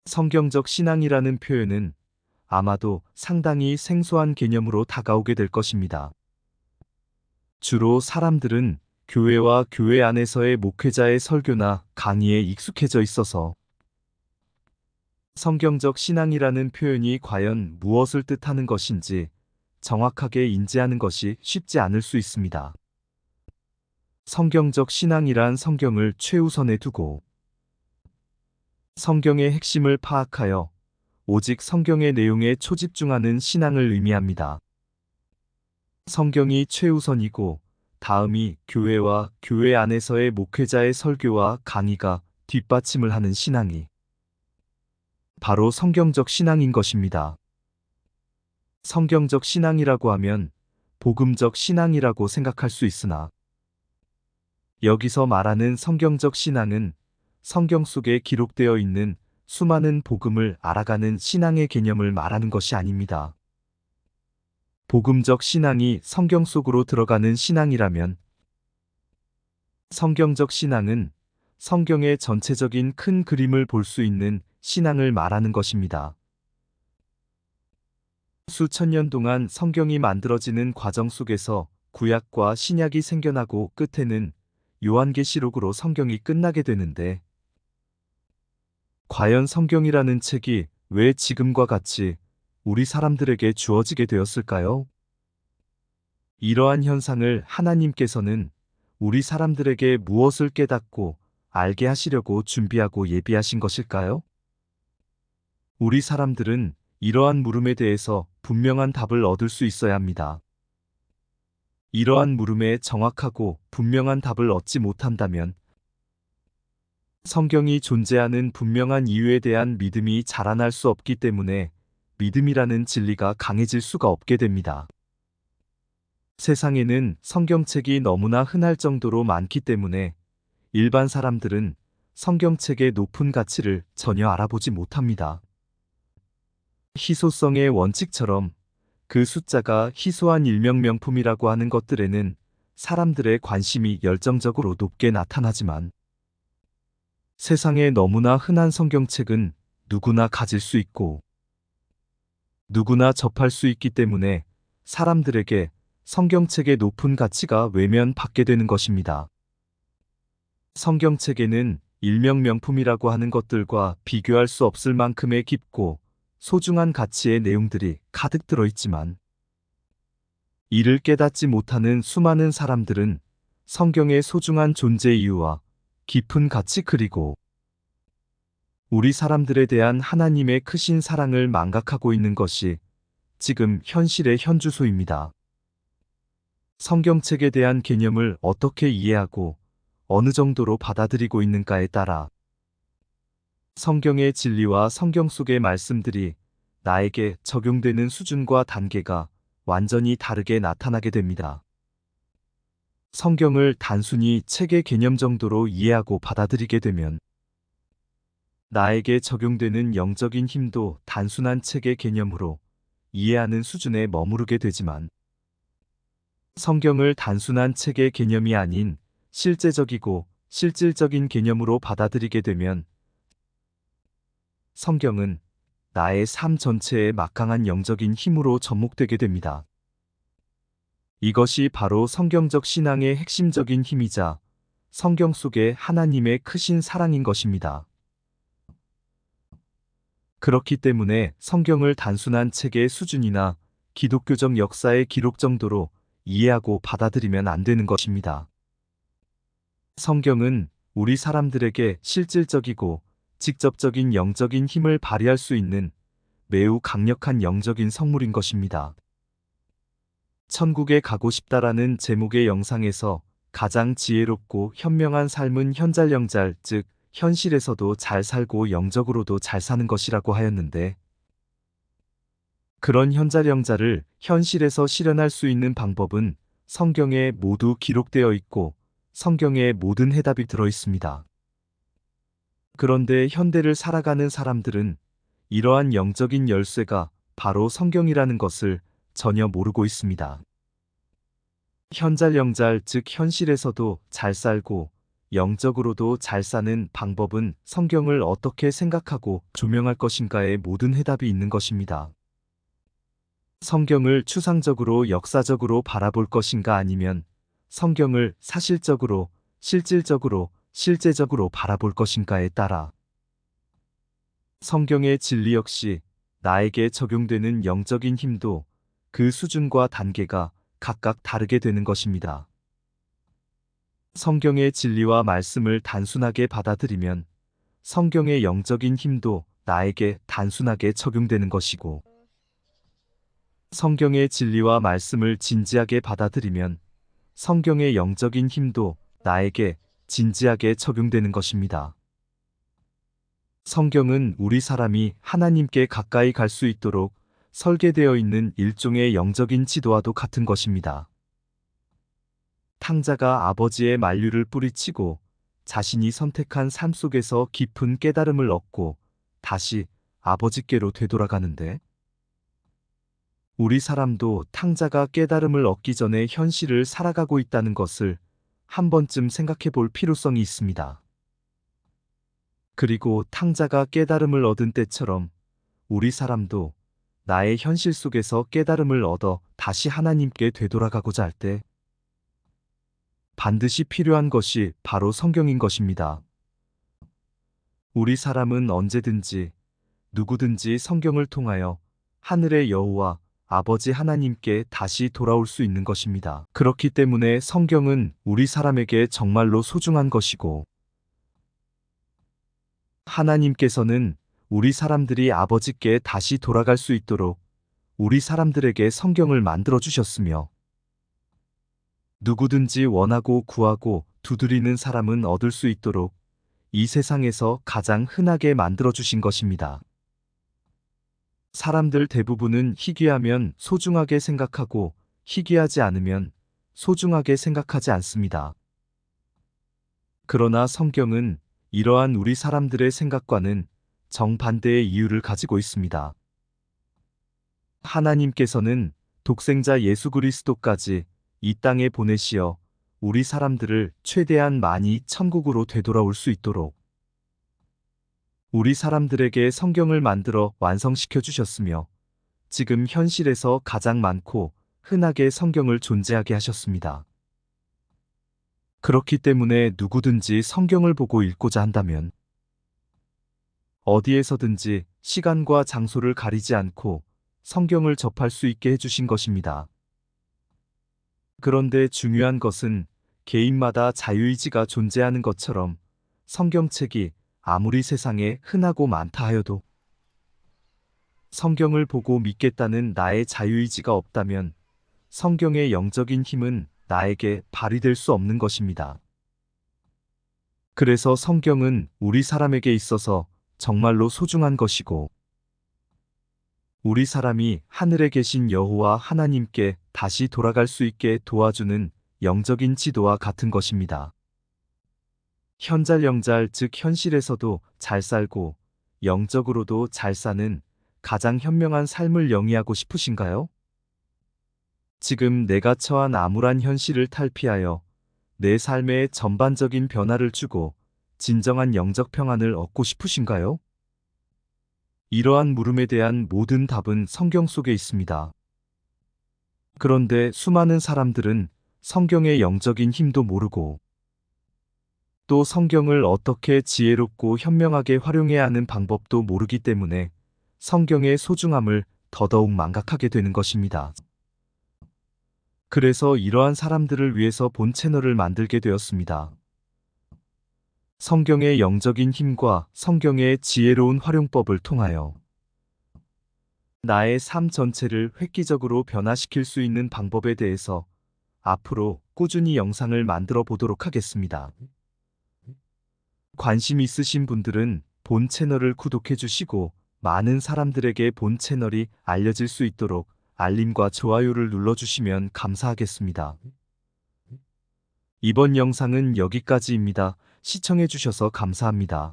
성경적 신앙이라는 표현은 아마도 상당히 생소한 개념으로 다가오게 될 것입니다. 주로 사람들은 교회와 교회 안에서의 목회자의 설교나 강의에 익숙해져 있어서 성경적 신앙이라는 표현이 과연 무엇을 뜻하는 것인지 정확하게 인지하는 것이 쉽지 않을 수 있습니다. 성경적 신앙이란 성경을 최우선에 두고 성경의 핵심을 파악하여 오직 성경의 내용에 초집중하는 신앙을 의미합니다. 성경이 최우선이고 다음이 교회와 교회 안에서의 목회자의 설교와 강의가 뒷받침을 하는 신앙이 바로 성경적 신앙인 것입니다. 성경적 신앙이라고 하면 복음적 신앙이라고 생각할 수 있으나 여기서 말하는 성경적 신앙은 성경 속에 기록되어 있는 수많은 복음을 알아가는 신앙의 개념을 말하는 것이 아닙니다. 복음적 신앙이 성경 속으로 들어가는 신앙이라면 성경적 신앙은 성경의 전체적인 큰 그림을 볼 수 있는 신앙을 말하는 것입니다. 수천 년 동안 성경이 만들어지는 과정 속에서 구약과 신약이 생겨나고 끝에는 요한계시록으로 성경이 끝나게 되는데 과연 성경이라는 책이 왜 지금과 같이 우리 사람들에게 주어지게 되었을까요? 이러한 현상을 하나님께서는 우리 사람들에게 무엇을 깨닫고 알게 하시려고 준비하고 예비하신 것일까요? 우리 사람들은 이러한 물음에 대해서 분명한 답을 얻을 수 있어야 합니다. 이러한 물음에 정확하고 분명한 답을 얻지 못한다면 성경이 존재하는 분명한 이유에 대한 믿음이 자라날 수 없기 때문에 믿음이라는 진리가 강해질 수가 없게 됩니다. 세상에는 성경책이 너무나 흔할 정도로 많기 때문에 일반 사람들은 성경책의 높은 가치를 전혀 알아보지 못합니다. 희소성의 원칙처럼 그 숫자가 희소한 일명명품이라고 하는 것들에는 사람들의 관심이 열정적으로 높게 나타나지만 세상에 너무나 흔한 성경책은 누구나 가질 수 있고 누구나 접할 수 있기 때문에 사람들에게 성경책의 높은 가치가 외면받게 되는 것입니다. 성경책에는 일명명품이라고 하는 것들과 비교할 수 없을 만큼의 깊고 소중한 가치의 내용들이 가득 들어있지만 이를 깨닫지 못하는 수많은 사람들은 성경의 소중한 존재 이유와 깊은 가치 그리고 우리 사람들에 대한 하나님의 크신 사랑을 망각하고 있는 것이 지금 현실의 현주소입니다. 성경책에 대한 개념을 어떻게 이해하고 어느 정도로 받아들이고 있는가에 따라 성경의 진리와 성경 속의 말씀들이 나에게 적용되는 수준과 단계가 완전히 다르게 나타나게 됩니다. 성경을 단순히 책의 개념 정도로 이해하고 받아들이게 되면 나에게 적용되는 영적인 힘도 단순한 책의 개념으로 이해하는 수준에 머무르게 되지만 성경을 단순한 책의 개념이 아닌 실제적이고 실질적인 개념으로 받아들이게 되면 성경은 나의 삶 전체에 막강한 영적인 힘으로 접목되게 됩니다. 이것이 바로 성경적 신앙의 핵심적인 힘이자 성경 속의 하나님의 크신 사랑인 것입니다. 그렇기 때문에 성경을 단순한 책의 수준이나 기독교적 역사의 기록 정도로 이해하고 받아들이면 안 되는 것입니다. 성경은 우리 사람들에게 실질적이고 직접적인 영적인 힘을 발휘할 수 있는 매우 강력한 영적인 성물인 것입니다. 천국에 가고 싶다라는 제목의 영상에서 가장 지혜롭고 현명한 삶은 현잘영잘, 즉 현실에서도 잘 살고 영적으로도 잘 사는 것이라고 하였는데 그런 현잘영잘을 현실에서 실현할 수 있는 방법은 성경에 모두 기록되어 있고 성경의 모든 해답이 들어 있습니다. 그런데 현대를 살아가는 사람들은 이러한 영적인 열쇠가 바로 성경이라는 것을 전혀 모르고 있습니다. 현잘영잘, 즉 현실에서도 잘 살고 영적으로도 잘 사는 방법은 성경을 어떻게 생각하고 조명할 것인가에 모든 해답이 있는 것입니다. 성경을 추상적으로 역사적으로 바라볼 것인가 아니면 성경을 사실적으로, 실질적으로, 실제적으로 바라볼 것인가에 따라 성경의 진리 역시 나에게 적용되는 영적인 힘도 그 수준과 단계가 각각 다르게 되는 것입니다. 성경의 진리와 말씀을 단순하게 받아들이면 성경의 영적인 힘도 나에게 단순하게 적용되는 것이고, 성경의 진리와 말씀을 진지하게 받아들이면 성경의 영적인 힘도 나에게 진지하게 적용되는 것입니다. 성경은 우리 사람이 하나님께 가까이 갈 수 있도록 설계되어 있는 일종의 영적인 지도와도 같은 것입니다. 탕자가 아버지의 만류를 뿌리치고 자신이 선택한 삶 속에서 깊은 깨달음을 얻고 다시 아버지께로 되돌아가는데, 우리 사람도 탕자가 깨달음을 얻기 전에 현실을 살아가고 있다는 것을 한 번쯤 생각해 볼 필요성이 있습니다. 그리고 탕자가 깨달음을 얻은 때처럼 우리 사람도 나의 현실 속에서 깨달음을 얻어 다시 하나님께 되돌아가고자 할 때 반드시 필요한 것이 바로 성경인 것입니다. 우리 사람은 언제든지 누구든지 성경을 통하여 하늘의 여호와 아버지 하나님께 다시 돌아올 수 있는 것입니다. 그렇기 때문에 성경은 우리 사람에게 정말로 소중한 것이고, 하나님께서는 우리 사람들이 아버지께 다시 돌아갈 수 있도록 우리 사람들에게 성경을 만들어 주셨으며, 누구든지 원하고 구하고 두드리는 사람은 얻을 수 있도록 이 세상에서 가장 흔하게 만들어 주신 것입니다. 사람들 대부분은 희귀하면 소중하게 생각하고 희귀하지 않으면 소중하게 생각하지 않습니다. 그러나 성경은 이러한 우리 사람들의 생각과는 정반대의 이유를 가지고 있습니다. 하나님께서는 독생자 예수 그리스도까지 이 땅에 보내시어 우리 사람들을 최대한 많이 천국으로 되돌아올 수 있도록 우리 사람들에게 성경을 만들어 완성시켜 주셨으며, 지금 현실에서 가장 많고 흔하게 성경을 존재하게 하셨습니다. 그렇기 때문에 누구든지 성경을 보고 읽고자 한다면 어디에서든지 시간과 장소를 가리지 않고 성경을 접할 수 있게 해주신 것입니다. 그런데 중요한 것은 개인마다 자유의지가 존재하는 것처럼 성경책이 아무리 세상에 흔하고 많다 하여도 성경을 보고 믿겠다는 나의 자유의지가 없다면 성경의 영적인 힘은 나에게 발휘될 수 없는 것입니다. 그래서 성경은 우리 사람에게 있어서 정말로 소중한 것이고, 우리 사람이 하늘에 계신 여호와 하나님께 다시 돌아갈 수 있게 도와주는 영적인 지도와 같은 것입니다. 현잘영잘, 즉 현실에서도 잘 살고 영적으로도 잘 사는 가장 현명한 삶을 영위하고 싶으신가요? 지금 내가 처한 암울한 현실을 탈피하여 내 삶에 전반적인 변화를 주고 진정한 영적 평안을 얻고 싶으신가요? 이러한 물음에 대한 모든 답은 성경 속에 있습니다. 그런데 수많은 사람들은 성경의 영적인 힘도 모르고 또 성경을 어떻게 지혜롭고 현명하게 활용해야 하는 방법도 모르기 때문에 성경의 소중함을 더더욱 망각하게 되는 것입니다. 그래서 이러한 사람들을 위해서 본 채널을 만들게 되었습니다. 성경의 영적인 힘과 성경의 지혜로운 활용법을 통하여 나의 삶 전체를 획기적으로 변화시킬 수 있는 방법에 대해서 앞으로 꾸준히 영상을 만들어 보도록 하겠습니다. 관심 있으신 분들은 본 채널을 구독해 주시고 많은 사람들에게 본 채널이 알려질 수 있도록 알림과 좋아요를 눌러주시면 감사하겠습니다. 이번 영상은 여기까지입니다. 시청해 주셔서 감사합니다.